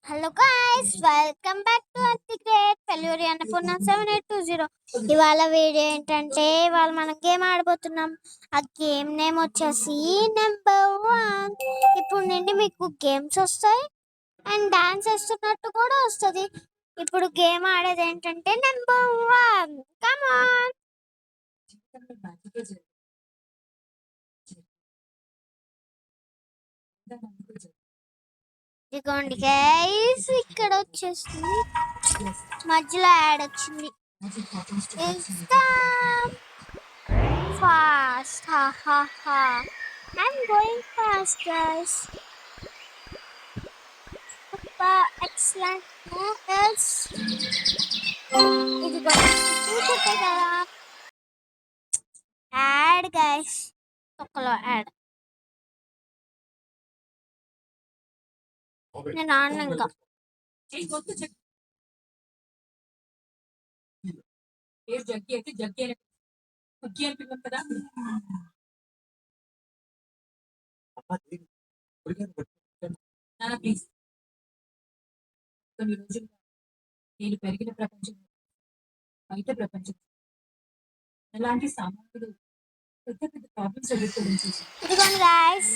Hello guys, welcome back to the great failure Annapurna 7820. ఇవాళ video ఏంటంటే ఇవాళ మనం గేమ్ ఆడబోతున్నాం. ఆ గేమ్ నేమ్ వచ్చేసి నెంబర్ 1. ఇప్పుడు నుండి మీకు గేమ్స్ వస్తాయి అండ్ డాన్స్ వేస్తున్నట్టు కూడా వస్తుంది. ఇప్పుడు గేమ్ ఆడేది ఏంటంటే నెంబర్ 1. Come on. ఇదిగోండి గైస్, ఇక్కడ వచ్చేసింది, మధ్యలో యాడ్ వచ్చింది. Fast, ha ha ha. I'm going fast, guys. Super excellent. Yes. ఇదిగో చూసే కదా, యాడ్ గైస్, ఒక్కలో యాడ్. నేను ఆడను ఇంకా. నేను పెరిగిన ప్రపంచం బయట ప్రపంచం ఎలాంటి సామాన్యులు పెద్ద పెద్ద ప్రాబ్లమ్స్ ఎదుర్కోవడం చూసి ఇదిగోండి గైస్,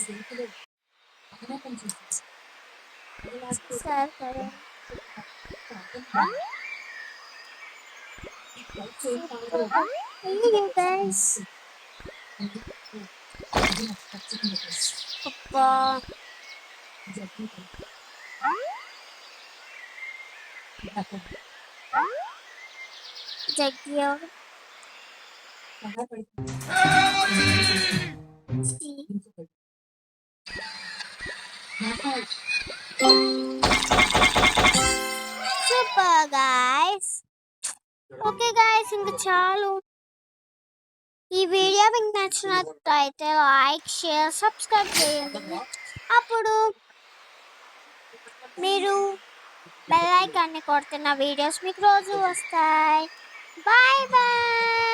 అవినీతం చూసి సరే గైస్. అబ్బా, జగ్గియో సూపర్ గైస్. ఓకే గైస్, ఇంకా చాలు. ఈ వీడియో మీకు నచ్చినట్లయితే లైక్, షేర్, సబ్స్క్రైబ్ చేయండి. అప్పుడు మీరు బెల్ ఐకాన్ని కొడితే నా వీడియోస్ మీకు రోజు వస్తాయి. Bye bye.